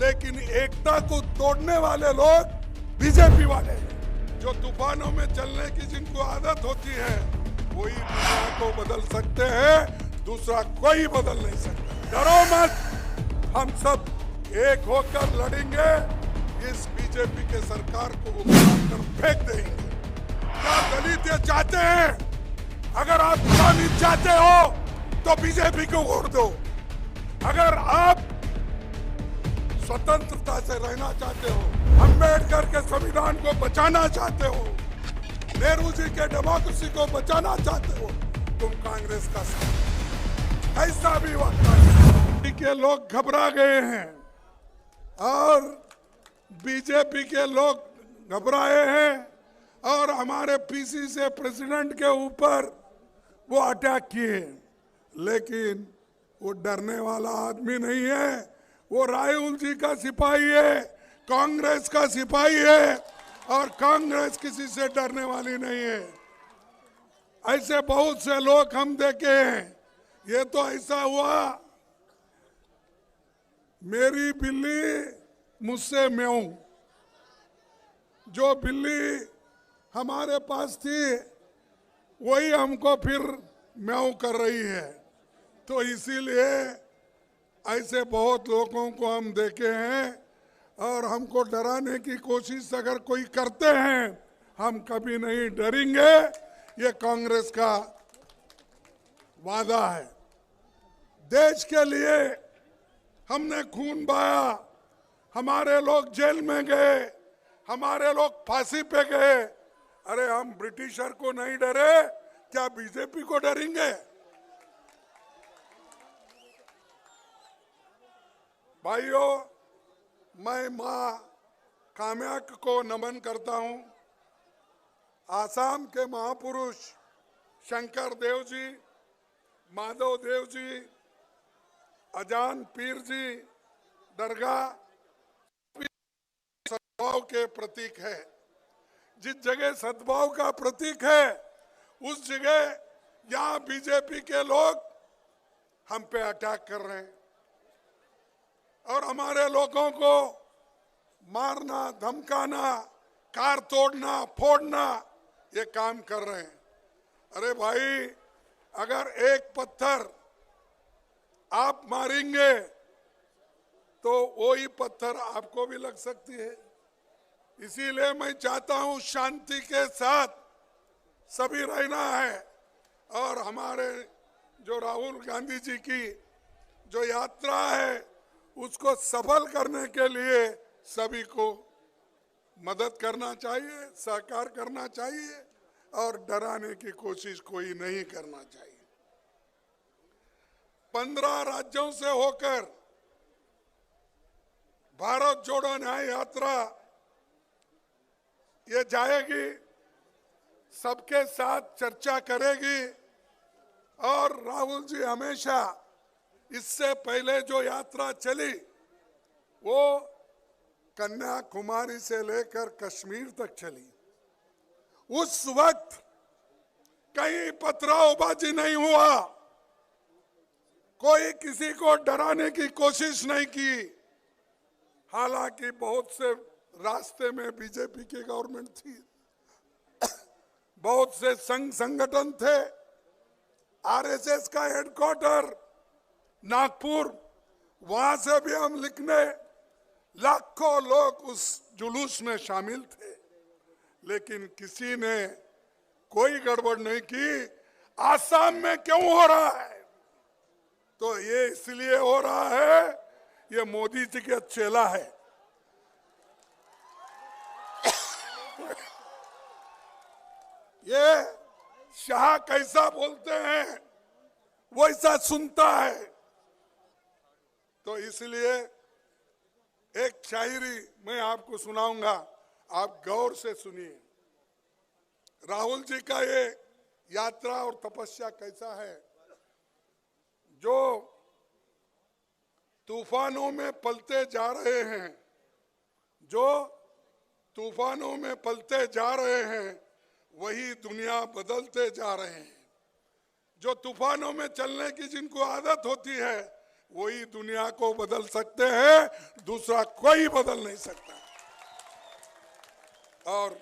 लेकिन एकता को तोड़ने वाले लोग बीजेपी वाले हैं। जो तूफानों में चलने की जिनको आदत होती है वही दुनिया को बदल सकते हैं, दूसरा कोई बदल नहीं सकता। डरो मत, हम सब एक होकर लड़ेंगे, इस बीजेपी के सरकार को उखाड़ फेंक देंगे। क्या दलित ये चाहते हैं? अगर आप गुलामी चाहते हो तो बीजेपी को वोट दो। अगर आप स्वतंत्रता से रहना चाहते हो, अंबेडकर के संविधान को बचाना चाहते हो, नेहरू जी के डेमोक्रेसी को बचाना चाहते हो, तुम कांग्रेस का साथ। ऐसा भी वक्त के लोग घबरा गए हैं और बीजेपी के लोग घबराए हैं और हमारे पीसीसी प्रेसिडेंट के ऊपर वो अटैक किए, लेकिन वो डरने वाला आदमी नहीं है। वो राहुल जी का सिपाही है, कांग्रेस का सिपाही है और कांग्रेस किसी से डरने वाली नहीं है। ऐसे बहुत से लोग हम देखे हैं। ये तो ऐसा हुआ, मेरी बिल्ली मुझसे म्याऊं। जो बिल्ली हमारे पास थी वही हमको फिर म्याऊं कर रही है। तो इसीलिए ऐसे बहुत लोगों को हम देखे हैं और हमको डराने की कोशिश अगर कोई करते हैं, हम कभी नहीं डरेंगे। ये कांग्रेस का वादा है। देश के लिए हमने खून बहाया, हमारे लोग जेल में गए, हमारे लोग फांसी पे गए। अरे हम ब्रिटिशर को नहीं डरे, क्या बीजेपी को डरेंगे? भाइयों, मैं मां कामाख्या को नमन करता हूं। आसाम के महापुरुष शंकर देव जी, माधव देव जी, अजान पीर जी दरगाह सद्भाव के प्रतीक है। जिस जगह सद्भाव का प्रतीक है उस जगह यहाँ बीजेपी के लोग हम पे अटैक कर रहे हैं और हमारे लोगों को मारना, धमकाना, कार तोड़ना, फोड़ना ये काम कर रहे हैं। अरे भाई, अगर एक पत्थर आप मारेंगे तो वही पत्थर आपको भी लग सकती है। इसीलिए मैं चाहता हूं शांति के साथ सभी रहना है और हमारे जो राहुल गांधी जी की जो यात्रा है उसको सफल करने के लिए सभी को मदद करना चाहिए, सहकार करना चाहिए और डराने की कोशिश कोई नहीं करना चाहिए। 15 राज्यों से होकर भारत जोड़ो न्याय यात्रा ये जाएगी, सबके साथ चर्चा करेगी और राहुल जी हमेशा इससे पहले जो यात्रा चली वो कन्याकुमारी से लेकर कश्मीर तक चली। उस वक्त कहीं पथरावबाजी नहीं हुआ, कोई किसी को डराने की कोशिश नहीं की। हालांकि बहुत से रास्ते में बीजेपी की गवर्नमेंट थी, बहुत से संघ संगठन थे, आरएसएस का हेडक्वार्टर नागपुर, वहां से भी हम लिखने लाखों लोग उस जुलूस में शामिल थे, लेकिन किसी ने कोई गड़बड़ नहीं की। आसाम में क्यों हो रहा है? तो ये इसलिए हो रहा है, ये मोदी जी का चेला है। ये शाह कैसा बोलते हैं वैसा सुनता है। तो इसलिए एक शायरी मैं आपको सुनाऊंगा, आप गौर से सुनिए। राहुल जी का ये यात्रा और तपस्या कैसा है। जो तूफानों में पलते जा रहे हैं, जो तूफानों में पलते जा रहे हैं, वही दुनिया बदलते जा रहे हैं। जो तूफानों में चलने की जिनको आदत होती है वही दुनिया को बदल सकते हैं, दूसरा कोई बदल नहीं सकता। और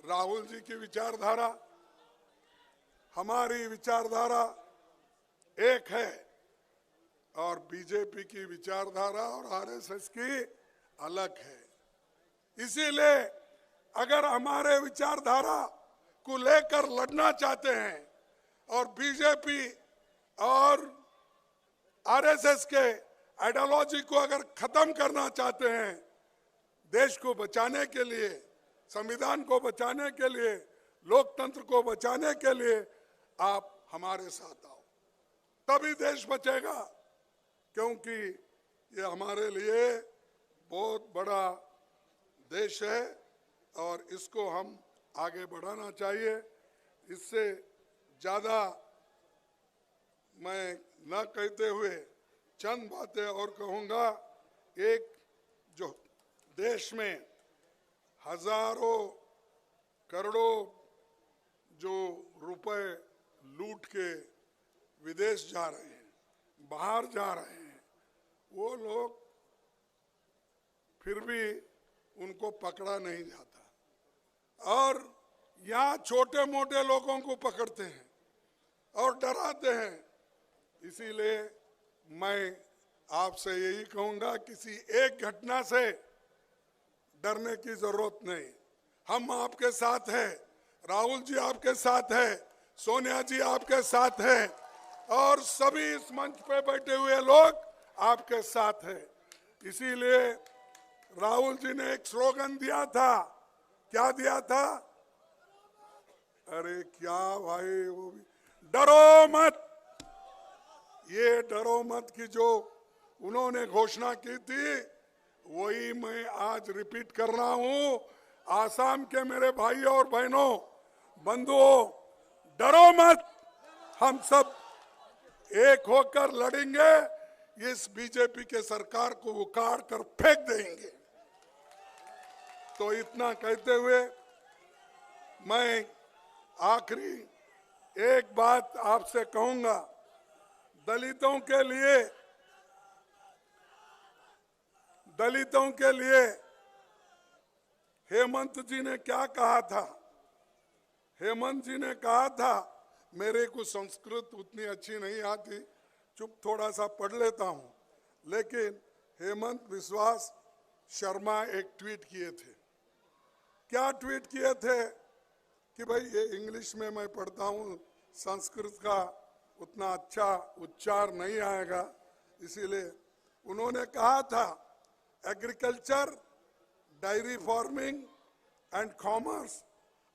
राहुल जी की विचारधारा, हमारी विचारधारा एक है और बीजेपी की विचारधारा और आरएसएस की अलग है। इसीलिए अगर हमारे विचारधारा को लेकर लड़ना चाहते हैं और बीजेपी और आरएसएस के आइडियोलॉजी को अगर खत्म करना चाहते हैं, देश को बचाने के लिए, संविधान को बचाने के लिए, लोकतंत्र को बचाने के लिए आप हमारे साथ आओ, तभी देश बचेगा। क्योंकि ये हमारे लिए बहुत बड़ा देश है और इसको हम आगे बढ़ाना चाहिए। इससे ज़्यादा मैं न कहते हुए चंद बातें और कहूँगा। एक, जो देश में हजारों करोड़ों जो रुपए लूट के विदेश जा रहे हैं, बाहर जा रहे हैं, वो लोग फिर भी उनको पकड़ा नहीं जाता और यहाँ छोटे मोटे लोगों को पकड़ते हैं और डराते हैं। इसीलिए मैं आपसे यही कहूँगा, किसी एक घटना से डरने की जरूरत नहीं। हम आपके साथ हैं, राहुल जी आपके साथ हैं, सोनिया जी आपके साथ हैं और सभी इस मंच पे बैठे हुए लोग आपके साथ हैं। इसीलिए राहुल जी ने एक स्लोगन दिया था। क्या दिया था? अरे क्या भाई, वो भी डरो मत। ये डरो मत की जो उन्होंने घोषणा की थी, वही मैं आज रिपीट कर रहा हूं। आसाम के मेरे भाई और बहनों, बंधुओं, डरो मत। हम सब एक होकर लड़ेंगे, इस बीजेपी के सरकार को उखाड़ कर फेंक देंगे। तो इतना कहते हुए मैं आखिरी एक बात आपसे कहूंगा। दलितों के लिए हेमंत जी ने क्या कहा था? हेमंत जी ने कहा था, मेरे को संस्कृत उतनी अच्छी नहीं आती, चुप थोड़ा सा पढ़ लेता हूं, लेकिन हेमंत विश्वास शर्मा एक ट्वीट किए थे। क्या ट्वीट किए थे कि भाई ये इंग्लिश में मैं पढ़ता हूं, संस्कृत का उतना अच्छा उच्चार नहीं आएगा, इसीलिए उन्होंने कहा था agriculture, dairy farming and commerce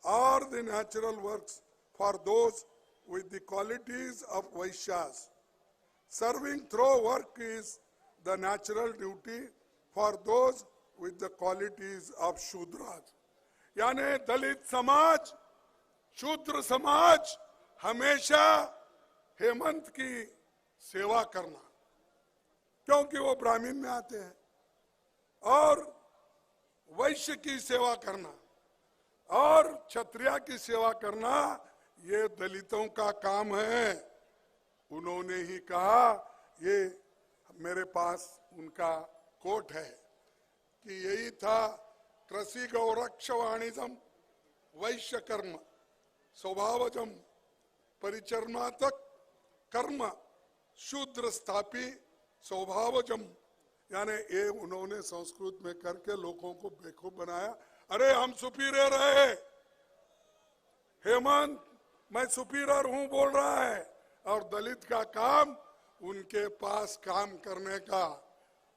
are the natural works for those with the qualities of Vaishyas. Serving through work is the natural duty for those with the qualities of Shudras. यानी दलित समाज, शूद्र समाज हमेशा हेमंत की सेवा करना, क्योंकि वो ब्राह्मण में आते हैं, और वैश्य की सेवा करना और क्षत्रिय की सेवा करना, ये दलितों का काम है। उन्होंने ही कहा, ये मेरे पास उनका कोट है कि यही था, कृषि गौरक्ष वाणिज्यम वैश्य कर्म स्वभावजम परिचर्मातक कर्म शूद्र स्थापी स्वभावजम। यानी ये उन्होंने संस्कृत में करके लोगों को बेवकूफ बनाया। अरे हम सुपीरियर है, हेमंत मैं सुपीरियर हूं बोल रहा है, और दलित का काम उनके पास काम करने का,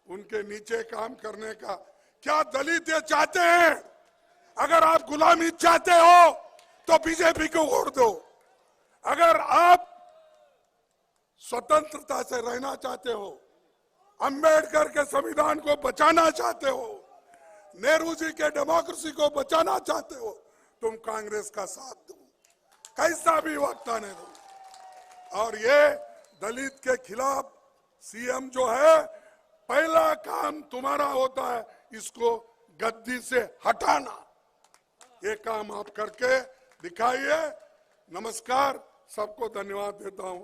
उनके नीचे काम करने का। क्या दलित ये चाहते हैं? अगर आप गुलामी चाहते हो तो बीजेपी को वोट दो। अगर आप स्वतंत्रता से रहना चाहते हो, अंबेडकर के संविधान को बचाना चाहते हो, नेहरू जी के डेमोक्रेसी को बचाना चाहते हो, तुम कांग्रेस का साथ दो, कैसा भी वक्त आने दो। और ये दलित के खिलाफ सीएम जो है, पहला काम तुम्हारा होता है इसको गद्दी से हटाना। ये काम आप करके दिखाइए। नमस्कार, सबको धन्यवाद देता हूं।